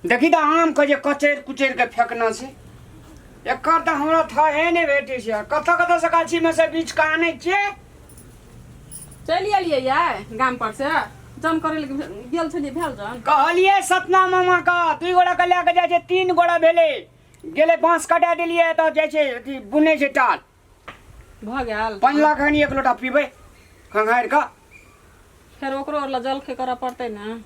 देखी तो आम के कचेर कुचेर के फेंकना से एक तो हमरा था है नहीं बेटे से कत से गाछी में से बीच का आने छे चलिए लिए यार गाम पर से जम करे गेल छलिए भेल जन कहलिए सतना मामा का 2 गोड़ा के लेके जाय छे 3 गोड़ा भेले गेले बांस काटा देलिए तो जाय छे अथी बुने छे टाल भ गेल 5 लाख हनी 1 लोटा पीबे खंगार का फिर ओकरो ला जलखे करे पड़ते ना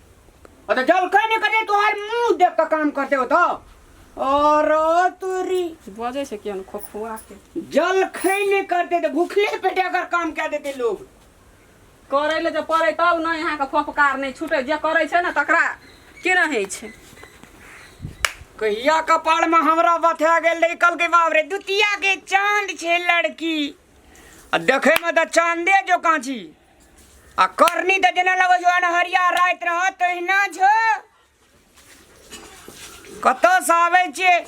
तो जल कहीं नहीं करे तुम्हारे मुंह देख कर काम करते हो तो और तुरी बजे से क्यों खोखुआ के जल खई नहीं करते तो भूखले पेटे अगर काम कर देते लोग करे ले जब पड़े तब ना यहाँ का फफकार नहीं छूटे जे करे छे ना तकरा के ना है छे कहिया कपाड़ में हमरा बथा गेल रे कल के बाप रे दुतिया के चांद छे लड़की आ देखे में तो चांदे जो कांची आ करनी तो जना लगो जो हरिया रात रह तो ना छो कत से आवे छे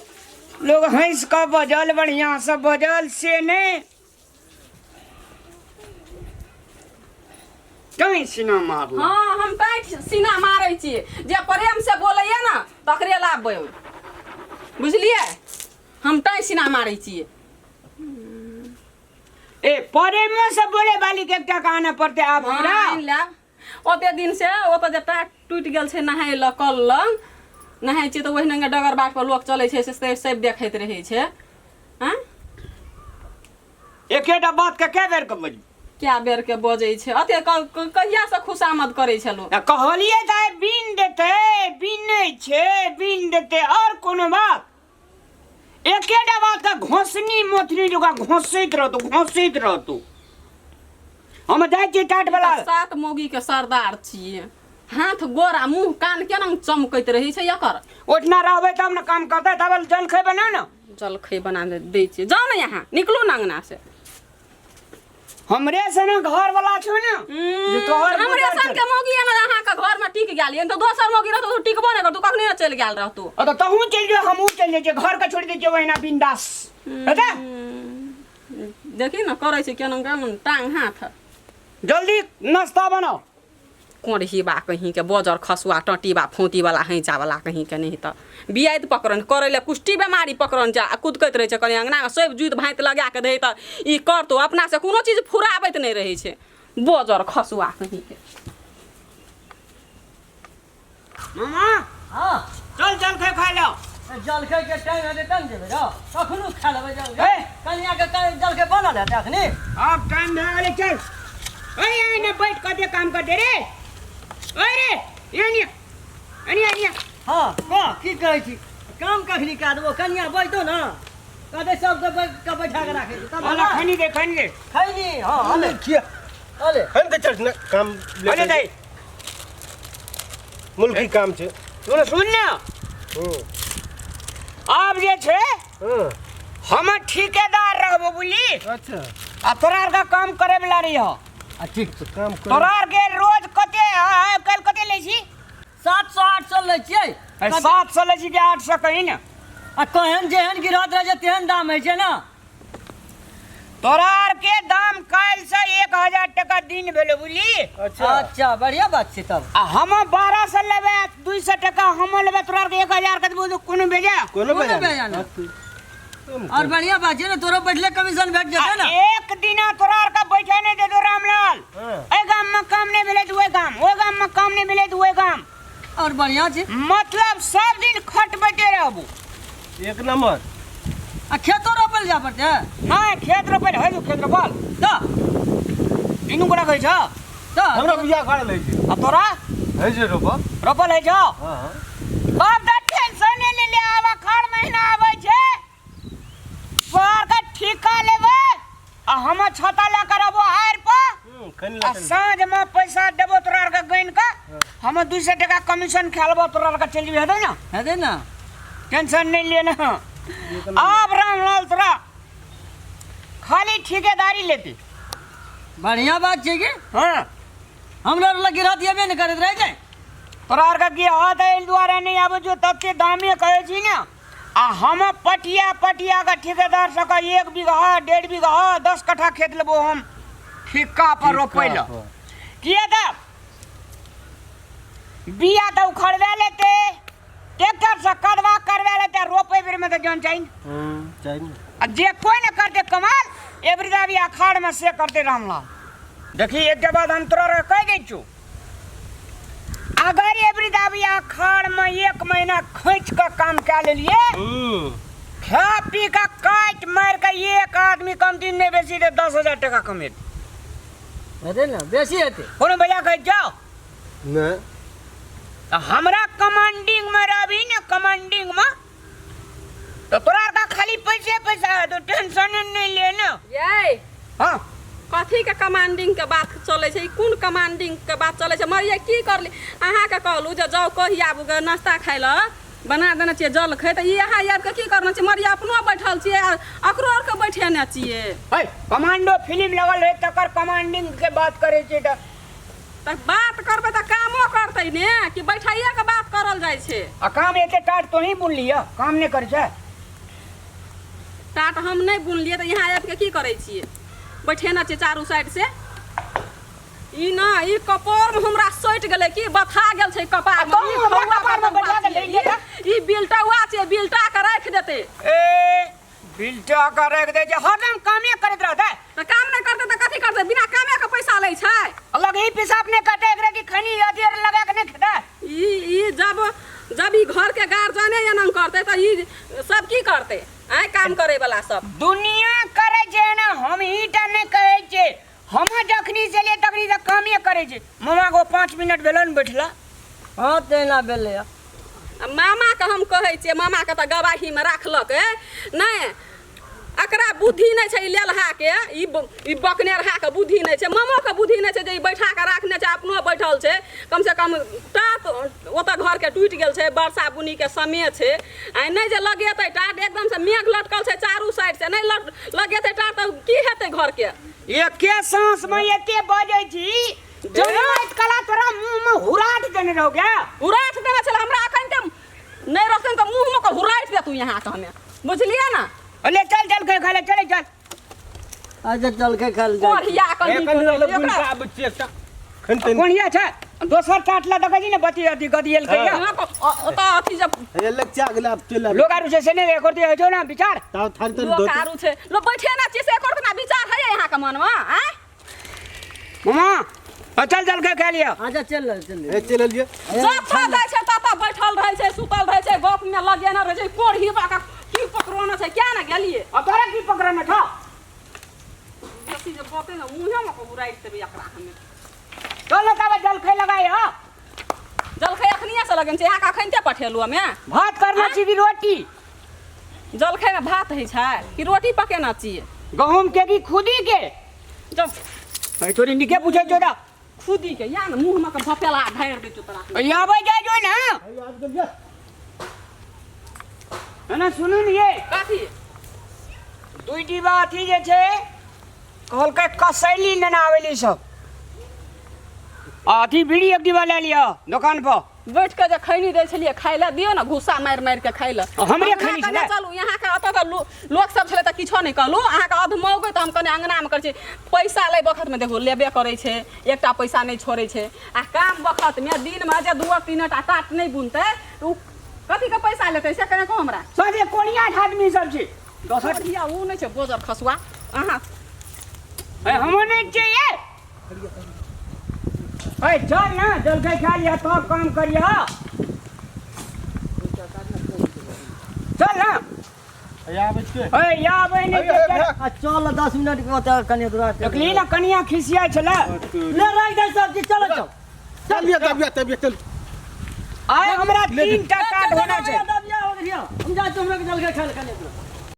लोग हंस का बजल बढ़िया से बजल से नहीं कहीं सीना मार हां हम काट सीना मारै छी जे प्रेम से बोलैया ना तकरे लाबे बुझलिए हम टाई सीना मारै छी ए प्रेम से बोले वाली के क्या कहना पड़ते आप हमरा ओते दिन से ओते जे टाट टूट गेल छे नहाय ल कल लंग नहाय छी तो वही नंगे डगर बाट पर लोग चले छे से सब देखैत रहे छे हां एकेटा बात के के बेर के बजी क्या बेर के बजे छे अते कहिया से खुशामद करे छे लोग कहलिए जाय बिन देते बिनै छे बिन देते और कोनो बात एकेटा बात का घोसनी मोथनी जो का घोसैत रहतो हम जाय छी टाट वाला 7 मोगी के सरदार छिए हाथ गोरा मुंह कान केना चमकैत रही छे एकर ओठना रहबे तब न काम करते तब जल खे बना न जल खे बना दे छी जाओ ना यहां निकलो ना अंगना से हमरे से न घर वाला छो न जे तोहर हमरे सन के मोगी है ना यहां का घर में टिक गेलिए तो दोसर मोगी रहतो तो टिकबो नै करतो कखनी चल गेल रहतो तो तहू चल जो हमहू चल जे घर का छोड़ दे जे वहिना बिंदास हेता देखी ना करे छे केना गाम टांग हाथ जल्दी नाश्ता बनाओ कोढ़ी बा कहीं के बजर खसुआ टटी बा फोंती वाला हैचा वाला कहीं के नहीं त बियाद पकड़न करे ले कुष्टी बीमारी पकड़न जा कुदकैत रहे छे कनी अंगना में सब जुत भांत लगा के दे त ई कर तो अपना से कोनो चीज फुराबैत नहीं रहे छे बजर खसुआ कहीं के मामा हां चल चल खा लो जल के टाइम है तन जेबे रो कखनो खा लेबे जल कन्या के जल के बनल है तखनी अब टाइम भे गेले चल ओए आने बैठ कर दे काम कर दे रे अरे यानी अनिया हां की कहै छी काम कखनी का देबो कन्या बैठो ना कदे सब के बैठा के राखे तब वाला खनी दे खैनी हां हले किया हले हम त चल काम अरे दे मुल्की काम छे तोने सुन ना अब जे छे हम ठेकेदार रहबो बुली अच्छा आ तोरा का काम करे वाला रही हो ठीक तो काम कर तोरा के रोज कते कल कते ले छी 700 800 ले छियै 700 ले छी के 800 कहीं ना आ कहन जेहन गिरहत रहे तेहन दाम है छे ना तोरा के दाम काल से 1000 टका दिन भेले बुली अच्छा बढ़िया बात छे तब आ हम 1200 लेबे 200 टका हम लेबे तोरा के 1000 के देबो कोनो भेजा कोनो भेजा और बढ़िया बात है ना तोरा बैठले कमीशन भेट जते ना एक दिना तोरा का बैठे नहीं दे दो रामलाल ए गाम में काम नहीं मिले तो ओ गाम में काम नहीं मिले तो गाम और बढ़िया छे मतलब सब दिन खट बैठे रहबो एक नंबर आ खेतो रोपल जा पड़ते हां खेत रोपल है जो खेत रोपल त इनु कोना कहै छ त हमरा बिया खा ले छी आ तोरा है जे रोपा रोपल है छ हां बाप दा टेंशन नहीं ले आवा खाड़ महीना आवे छे पर का ठेका लेबे आ हम छता ला करबो आर पर खन आ साँझ में पैसा देबो तोरा का गइन का हम 200 टका कमीशन खेलबो तोरा का चल जेबे है दे ना टेंशन नहीं लेना अब रामलाल तोरा खाली ठेकेदारी लेते बढ़िया बात छे कि हां हमरा लगी रात येबे न करत रह जाए तोरा का की हाथ है द्वारा नहीं आबो जो तब के दामे कहे छी ना आ हम पटिया का ठेकेदार सका 1 बीघा 1.5 बीघा 10 कट्ठा खेत लेबो हम ठेका पर रोपैला किया था बिया तो उखड़वा लेते ट्रैक्टर से कदवा करवा लेते रोपे बेर में तो जान चाहिए चाहिए जे कोई न करते कमाल एवरीदा भी अखाड़ में से करते रामलाल देखिए एक के बाद अंतर कह गई चू अगर एवरीदा भी अखाड़ में 1 महीना खींच कर काम कर लिए खा पी का काट मार का एक आदमी कम दिन में बेसी दे 10,000 टका कमे अरे ना बेसी हेते कोनो भैया कह जाओ ना तो हमरा कमांडिंग में रही ना कमांडिंग में तो तोरा का खाली पैसा है तो टेंशन नहीं लेना ये हाँ कथी के कमांडिंग के बात चले छै कोन कमांडिंग के बात चले छै मरिया की करली अहाँ के कहलू जे जाओ कही आबू ग नाश्ता खाइ ल बना देने छियै जल खै त यहाँ आबि के की करना छै मरिया अपनो बैठल छियै अकरो आर के बैठेने छियै है कमांडो फिल्म लगल है तकर कमांडिंग के बात करे छै त बात करबे त कामो करतै ने कि बैठाइए के बात करल जाइ छै आ काम एते टाट तो नहीं बुन लिया काम नहीं करे छै टाट हम नहीं बुनलिए त यहाँ आबि के की करै छियै बैठेना छै चारू साइड से ई ना ई कपार में हमरा सट गेलै की बथा गेल छै कपार में तो हमरा कपार में बैठा के ले गेला ई बिल्टवा छै बिल्टा के राख देते ए बिल्टा का रख दे जे हरदम कामे करत रहता त काम नहीं करते त कथी करते बिना कामे के पैसा लै छै अलग ही पेशाब नहीं करते एकरे की खनी अधीर लगा के नहीं खाता ई जब ई घर के गार्जियने या नहीं करते त ई सब की करते आय काम करे वाला सब दुनिया करे छै ना हम ईटा नहीं कहे छै हम जखनी से ले तखनी से कामे करे छै मामा को 5 मिनट भेलन बैठला हां तेना भेले मामा के हम कहै छियै मामा के त गवाही में राखलक नहीं एकरा बुद्धि नहीं छै लेलहा के ई बकनेरहा के बुद्धि नहीं छै मामो के बुद्धि नहीं छै जे ई बैठा के राखने छै अपनो बैठल छै कम से कम टाट ओता घर के टूट गेल छै वर्षा बुनी के समय छै आ नहीं जे लगेतै टाट एकदम से मेघ लटकल छै चारू साइड से नहीं लगेतै टाट त की हेतै घर के एके सांस में एते बजै छी जनमत कला तोरा मुंह में हुराट देने रहो क्या हुराट देने छल हमरा अखन के नहीं रखन त मुंह में के हुराट दे तू यहाँ के हमें बुझलिए ना अले चल चल के खाले चले चल अच्छा चल के खा ले कोढ़िया कोनिया छै दोसर टाटला देखै छी ने बती अथी गदियल के ओता अथी जब ये लग चा गेला चला लोग आरु से ने करते हो जो ना विचार ताव थार तर लोग आरु छै लो बैठे ना छी से करत ना विचार है यहाँ के मन में आय मामा चल चल के खा लिया अच्छा चल ए चल लिए सब खा जाय छै ता बैठल रहै छै सुतल रहै छै गप में लगेना रहै छै कोढ़ी बाका की पकड़ना छै क्या ना गेलिए अब तोरा की पकड़ना था जति जे बते ना मुंहे में को बुराई देबे एकरा हमें चल तब जल खै लगाई हो जलखै अखनिया से लगन छै यहाँ का खैनते पठेलु हमें भात करना छी कि रोटी जलखै में भात है छै कि रोटी पकेना चाहिए गहूम के की खुदी के जब भाई तोरी निके पूछे जोड़ा खुदी के या ना मुंह में के भपेला ढार दे तोरा आबै जाय जो ना है ना सुनू ने ये काथी दुईटी बात ही जे छै कहल के कसैली न आवेली सब अथी बीड़ी एक डिब्बा ले लिया दुकान पर बैठ के जे खैनी दै छलिए खाइ ले दियो ना घुसा मार मार के खाइ ले हमरे खैनी छलै चलू यहाँ के अत लोग सब छले त किछो नहीं कहलू अहाँ के अधमौगे त हम कने अंगना में कर छी पैसा ले बखत में देखो लेबे करे छै एकटा पैसा नहीं छोड़े छै आ काम बखत में दिन में जे 2-3 टा टाट नहीं बुनते उ कथी के पैसा लेते से कने को हमरा सजे कोनिया आदमी सब छै दोसर दिया उ नहीं छै बोजर खसुआ अहाँ हम नहीं चाहिए ए चल ना जल के खा लिया तो काम करिया चल ना या बच्चे ए या आबै नहीं चल 10 मिनट के बाद कने दूरा देखली ना कनिया खिसिया छला ले राख दे सब चल चल चल आय हमरा 3 टा काट होना छै हम जा तुमरा के जल के खा ले कने दूरा